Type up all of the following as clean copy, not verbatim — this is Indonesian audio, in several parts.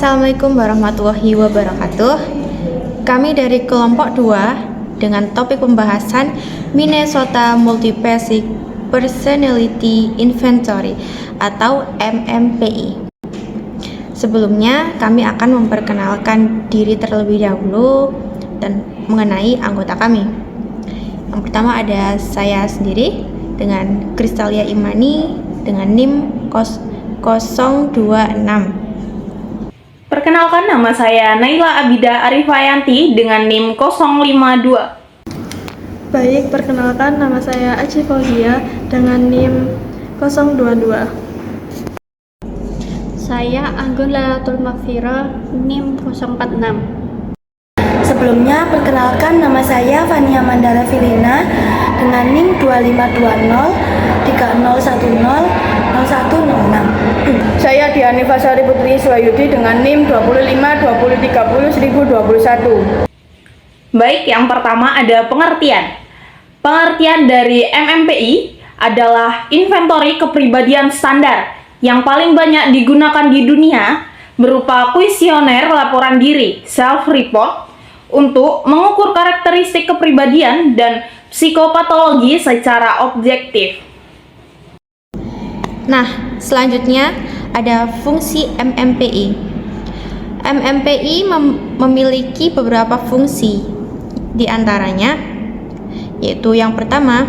Assalamualaikum warahmatullahi wabarakatuh. Kami dari kelompok 2 dengan topik pembahasan Minnesota Multi-Basic Personality Inventory atau MMPI. Sebelumnya kami akan memperkenalkan diri terlebih dahulu dan mengenai anggota kami. Yang pertama ada saya sendiri dengan Kristalia Imani dengan NIM 026. Perkenalkan, nama saya Naila Abida Arifayanti dengan NIM 052. Baik, perkenalkan nama saya Aci Fauzia dengan NIM 022. Saya Anggun Lailatul Maghfirah, NIM 046. Sebelumnya, perkenalkan nama saya Fania Mandara Filina dengan NIM 2520 3010 0106. Saya Diani Fasari Putri Swayudi dengan NIM 25 20 30 1021. Baik, yang pertama ada pengertian. Pengertian dari MMPI adalah inventory kepribadian standar yang paling banyak digunakan di dunia berupa kuesioner laporan diri self-report untuk mengukur karakteristik kepribadian dan psikopatologi secara objektif. Nah, selanjutnya ada fungsi MMPI. MMPI memiliki beberapa fungsi, di antaranya yaitu yang pertama,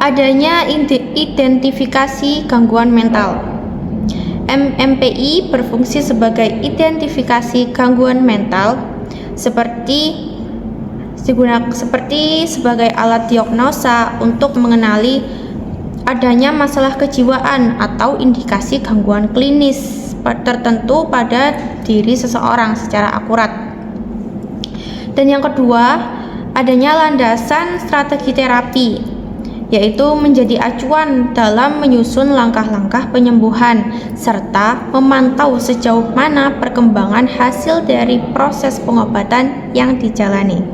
adanya identifikasi gangguan mental. MMPI berfungsi sebagai identifikasi gangguan mental seperti sebagai alat diagnosa untuk mengenali adanya masalah kejiwaan atau indikasi gangguan klinis tertentu pada diri seseorang secara akurat. Dan yang kedua, adanya landasan strategi terapi, yaitu menjadi acuan dalam menyusun langkah-langkah penyembuhan serta memantau sejauh mana perkembangan hasil dari proses pengobatan yang dijalani.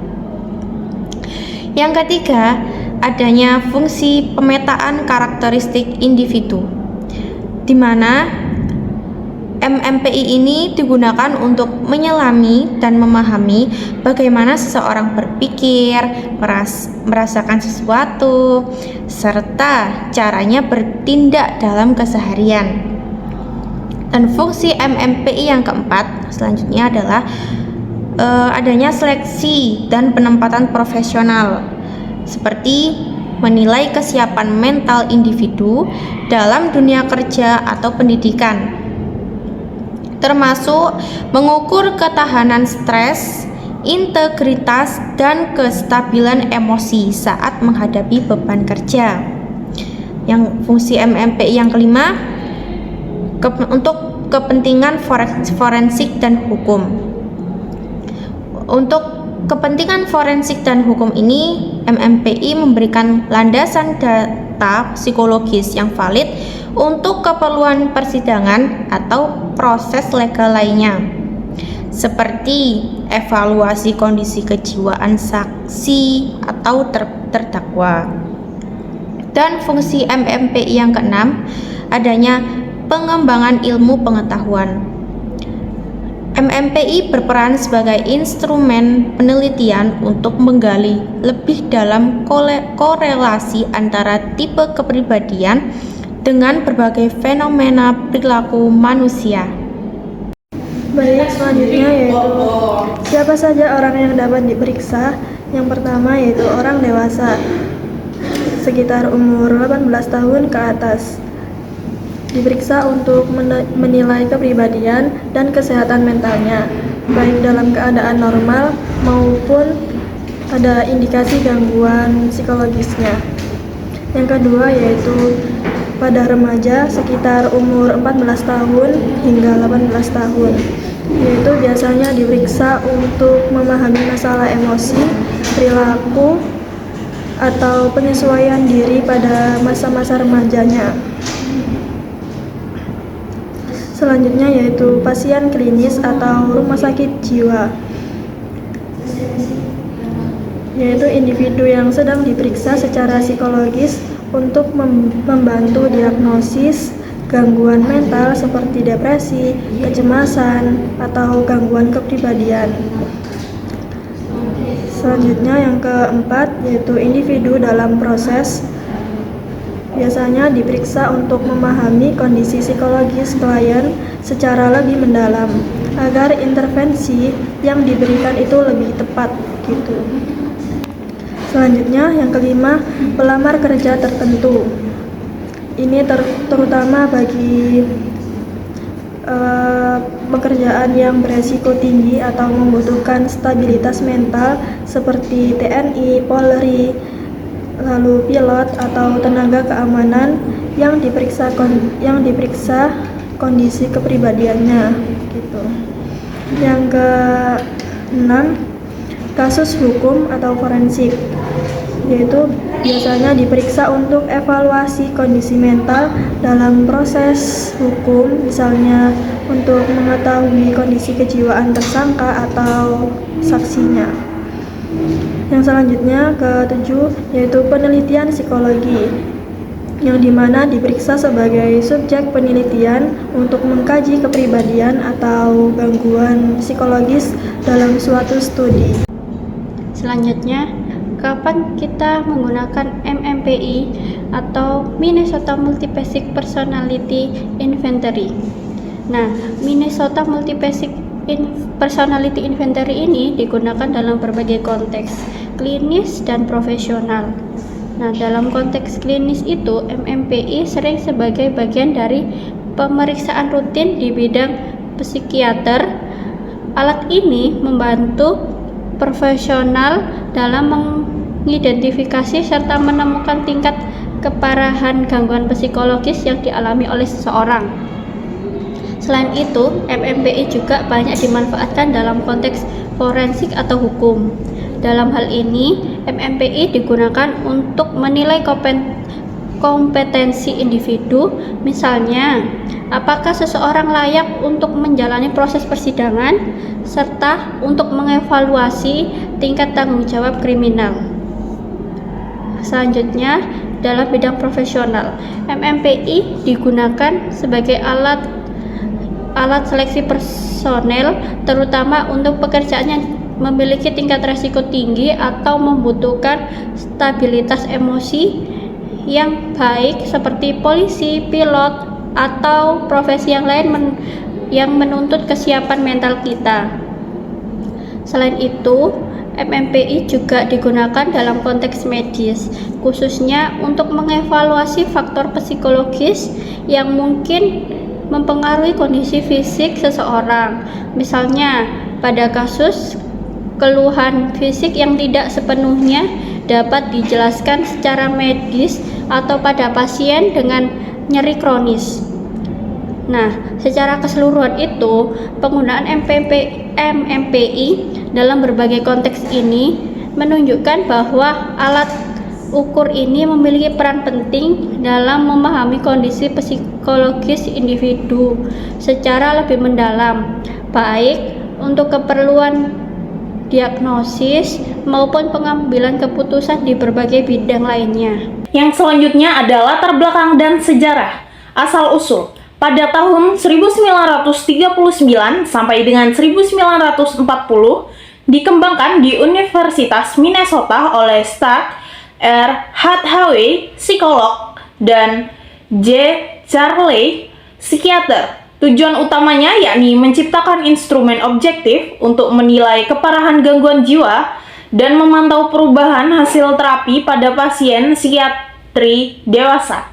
Yang ketiga, adanya fungsi pemetaan karakteristik individu, di mana MMPI ini digunakan untuk menyelami dan memahami bagaimana seseorang berpikir, merasakan sesuatu, serta caranya bertindak dalam keseharian. Dan fungsi MMPI yang keempat selanjutnya adalah adanya seleksi dan penempatan profesional, seperti menilai kesiapan mental individu dalam dunia kerja atau pendidikan, termasuk mengukur ketahanan stres, integritas, dan kestabilan emosi saat menghadapi beban kerja. Yang fungsi MMPI yang kelima, untuk kepentingan forensik dan hukum. Untuk kepentingan forensik dan hukum ini, MMPI memberikan landasan data psikologis yang valid untuk keperluan persidangan atau proses legal lainnya, seperti evaluasi kondisi kejiwaan saksi atau terdakwa. Dan fungsi MMPI yang keenam, adanya pengembangan ilmu pengetahuan. MMPI berperan sebagai instrumen penelitian untuk menggali lebih dalam korelasi antara tipe kepribadian dengan berbagai fenomena perilaku manusia. Baik, selanjutnya yaitu siapa saja orang yang dapat diperiksa. Yang pertama yaitu orang dewasa sekitar umur 18 tahun ke atas. Diperiksa untuk menilai kepribadian dan kesehatan mentalnya, baik dalam keadaan normal maupun ada indikasi gangguan psikologisnya. Yang kedua yaitu pada remaja sekitar umur 14 tahun hingga 18 tahun, yaitu biasanya diperiksa untuk memahami masalah emosi, perilaku, atau penyesuaian diri pada masa-masa remajanya. Selanjutnya yaitu pasien klinis atau rumah sakit jiwa, yaitu individu yang sedang diperiksa secara psikologis untuk membantu diagnosis gangguan mental seperti depresi, kecemasan, atau gangguan kepribadian. Selanjutnya yang keempat yaitu individu dalam proses. Biasanya diperiksa untuk memahami kondisi psikologis klien secara lebih mendalam agar intervensi yang diberikan itu lebih tepat gitu. Selanjutnya yang kelima, pelamar kerja tertentu. Ini terutama bagi pekerjaan yang beresiko tinggi atau membutuhkan stabilitas mental seperti TNI, Polri, lalu pilot atau tenaga keamanan yang diperiksa kondisi kepribadiannya gitu. Yang keenam, kasus hukum atau forensik, yaitu biasanya diperiksa untuk evaluasi kondisi mental dalam proses hukum, misalnya untuk mengetahui kondisi kejiwaan tersangka atau saksinya. Yang selanjutnya ketujuh yaitu penelitian psikologi, yang dimana diperiksa sebagai subjek penelitian untuk mengkaji kepribadian atau gangguan psikologis dalam suatu studi. Selanjutnya, kapan kita menggunakan MMPI atau Minnesota Multiphasic Personality Inventory? Nah, Minnesota Multiphasic Personality Inventory ini digunakan dalam berbagai konteks, klinis dan profesional. Nah, dalam konteks klinis itu, MMPI sering sebagai bagian dari pemeriksaan rutin di bidang psikiater. Alat ini membantu profesional dalam mengidentifikasi serta menemukan tingkat keparahan gangguan psikologis yang dialami oleh seseorang. Selain itu, MMPI juga banyak dimanfaatkan dalam konteks forensik atau hukum. Dalam hal ini, MMPI digunakan untuk menilai kompetensi individu, misalnya apakah seseorang layak untuk menjalani proses persidangan, serta untuk mengevaluasi tingkat tanggung jawab kriminal. Selanjutnya, dalam bidang profesional, MMPI digunakan sebagai alat seleksi personel, terutama untuk pekerjaan yang memiliki tingkat resiko tinggi atau membutuhkan stabilitas emosi yang baik seperti polisi, pilot, atau profesi yang lain yang menuntut kesiapan mental kita. Selain itu, MMPI juga digunakan dalam konteks medis, khususnya untuk mengevaluasi faktor psikologis yang mungkin mempengaruhi kondisi fisik seseorang. Misalnya, pada kasus keluhan fisik yang tidak sepenuhnya dapat dijelaskan secara medis atau pada pasien dengan nyeri kronis. Nah, secara keseluruhan itu, penggunaan MMPI dalam berbagai konteks ini menunjukkan bahwa alat ukur ini memiliki peran penting dalam memahami kondisi psikologis individu secara lebih mendalam, baik untuk keperluan diagnosis maupun pengambilan keputusan di berbagai bidang lainnya. Yang selanjutnya adalah latar belakang dan sejarah. Asal-usul. Pada tahun 1939 sampai dengan 1940 dikembangkan di Universitas Minnesota oleh Stark R. Hathaway, psikolog, dan J. Charley, psikiater. Tujuan utamanya yakni menciptakan instrumen objektif untuk menilai keparahan gangguan jiwa dan memantau perubahan hasil terapi pada pasien psikiatri dewasa.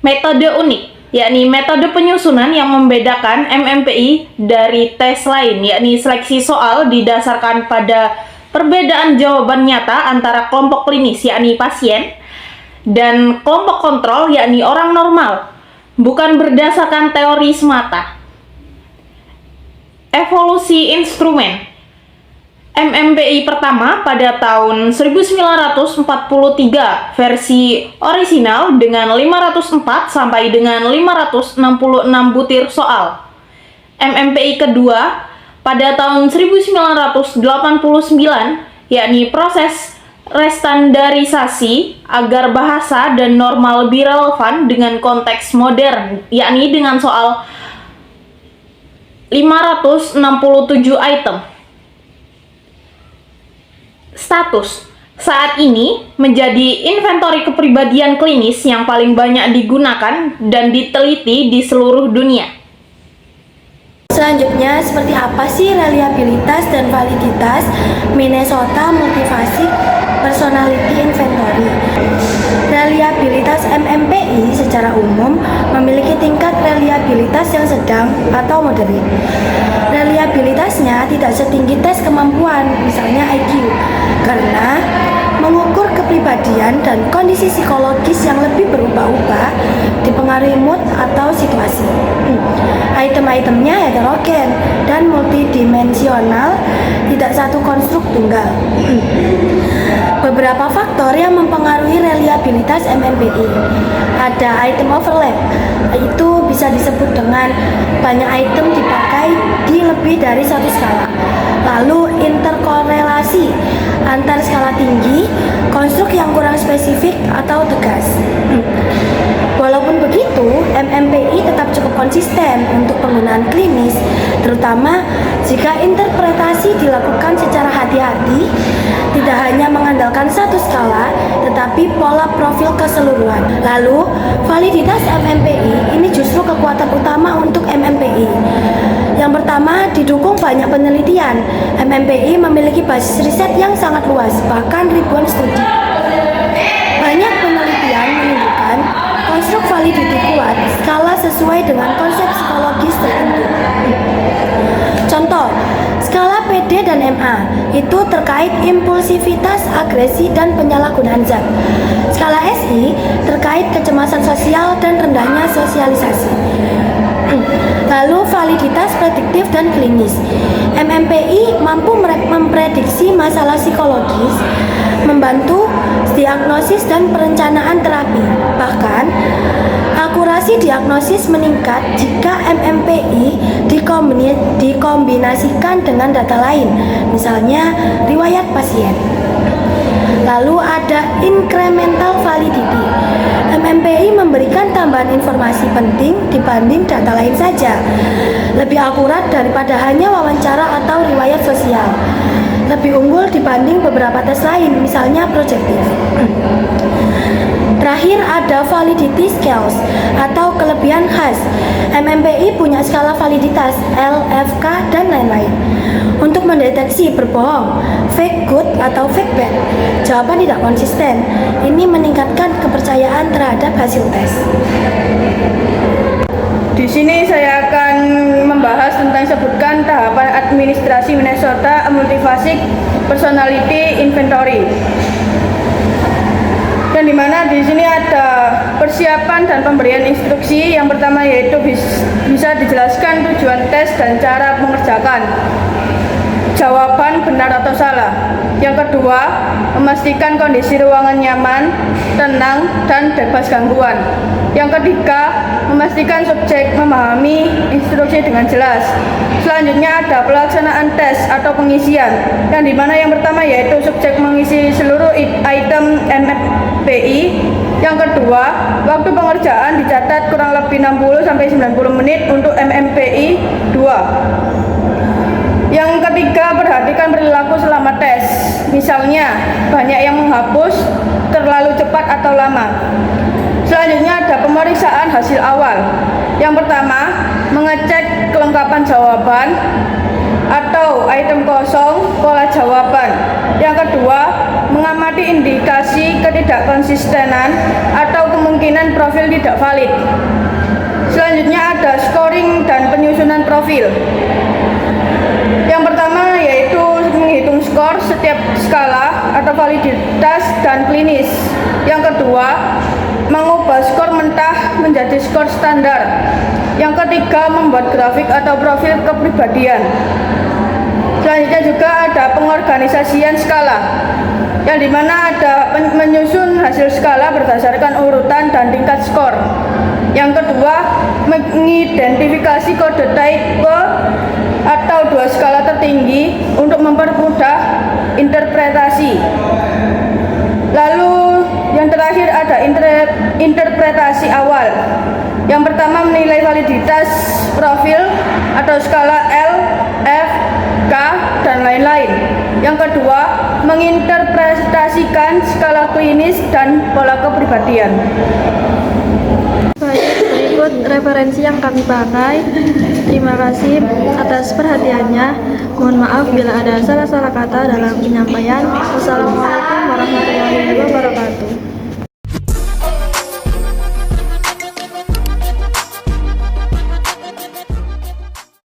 Metode unik, yakni metode penyusunan yang membedakan MMPI dari tes lain, yakni seleksi soal didasarkan pada perbedaan jawaban nyata antara kelompok klinis, yakni pasien, dan kelompok kontrol, yakni orang normal, bukan berdasarkan teori semata. Evolusi instrumen. MMPI pertama pada tahun 1943 versi orisinal dengan 504 sampai dengan 566 butir soal. MMPI kedua pada tahun 1989, yakni proses restandarisasi agar bahasa dan norma lebih relevan dengan konteks modern, yakni dengan soal 567 item. Status saat ini menjadi inventory kepribadian klinis yang paling banyak digunakan dan diteliti di seluruh dunia. Selanjutnya, seperti apa sih reliabilitas dan validitas Minnesota Multifasic Personality Inventory? Reliabilitas MMPI secara umum memiliki tingkat reliabilitas yang sedang atau moderate. Reliabilitasnya tidak setinggi tes kemampuan, misalnya IQ, karena mengukur kepribadian dan kondisi psikologis yang lebih berubah-ubah dipengaruhi mood atau situasi. Item-itemnya heterogen dan multidimensional, tidak satu konstruk tunggal. Beberapa faktor yang mempengaruhi reliabilitas MMPI. Ada item overlap, itu bisa disebut dengan banyak item dipakai di lebih dari satu skala. Lalu interkorelasi antar skala tinggi, konstruk yang kurang spesifik atau tegas. Walaupun begitu, MMPI tetap cukup konsisten untuk penggunaan klinis, terutama jika interpretasi dilakukan secara hati-hati, tidak hanya mengandalkan satu skala, tetapi pola profil keseluruhan. Lalu, validitas MMPI ini justru kekuatan utama untuk MMPI. Yang pertama, didukung banyak penelitian. MMPI memiliki basis riset yang sangat luas, bahkan ribuan studi. Banyak penelitian menunjukkan konstruk validity kuat, skala sesuai dengan konsep psikologis tertentu. Contoh, skala PD dan MA itu terkait impulsivitas, agresi, dan penyalahgunaan zat. Skala SI terkait kecemasan sosial dan rendahnya sosialisasi. Lalu validitas prediktif dan klinis. MMPI mampu memprediksi masalah psikologis, membantu diagnosis dan perencanaan terapi. Bahkan, akurasi diagnosis meningkat jika MMPI dikombinasikan dengan data lain, misalnya riwayat pasien. Lalu ada incremental validity. MMPI memberikan tambahan informasi penting dibanding data lain saja. Lebih akurat daripada hanya wawancara atau riwayat sosial. Lebih unggul dibanding beberapa tes lain, misalnya projektif. Terakhir ada validity scales atau kelebihan khas. MMPI punya skala validitas L, F, K, dan lain-lain. Untuk mendeteksi berbohong, fake good atau fake bad, jawaban tidak konsisten. Ini meningkatkan kepercayaan terhadap hasil tes. Di sini saya akan membahas tentang sebutkan tahapan administrasi Minnesota Multifasic Personality Inventory. Yang dimana di sini ada persiapan dan pemberian instruksi. Yang pertama yaitu bisa dijelaskan tujuan tes dan cara mengerjakan. Jawaban benar atau salah. Yang kedua, memastikan kondisi ruangan nyaman, tenang, dan bebas gangguan. Yang ketiga, memastikan subjek memahami instruksi dengan jelas. Selanjutnya ada pelaksanaan tes atau pengisian, yang dimana yang pertama yaitu subjek mengisi seluruh item MMPI. Yang kedua, waktu pengerjaan dicatat kurang lebih 60-90 menit untuk MMPI 2. Yang ketiga, perhatikan perilaku selama tes. Misalnya, banyak yang menghapus, terlalu cepat atau lama. Selanjutnya ada pemeriksaan hasil awal. Yang pertama, mengecek kelengkapan jawaban atau item kosong pola jawaban. Yang kedua, mengamati indikasi ketidakkonsistenan atau kemungkinan profil tidak valid. Selanjutnya ada scoring dan penyusunan profil. Yang pertama yaitu menghitung skor setiap skala atau validitas dan klinis. Yang kedua, mengubah skor mentah menjadi skor standar. Yang ketiga, membuat grafik atau profil kepribadian. Selanjutnya juga ada pengorganisasian skala, yang dimana ada menyusun hasil skala berdasarkan urutan dan tingkat skor. Yang kedua, mengidentifikasi kode type atau dua skala tertinggi untuk mempermudah interpretasi. ada interpretasi awal. Yang pertama menilai validitas profil atau skala L, F, K, dan lain-lain. Yang kedua, menginterpretasikan skala klinis dan pola kepribadian. Baik, berikut referensi yang kami pakai. Terima kasih atas perhatiannya. Mohon maaf bila ada salah-salah kata dalam penyampaian. Wassalamualaikum warahmatullahi wabarakatuh.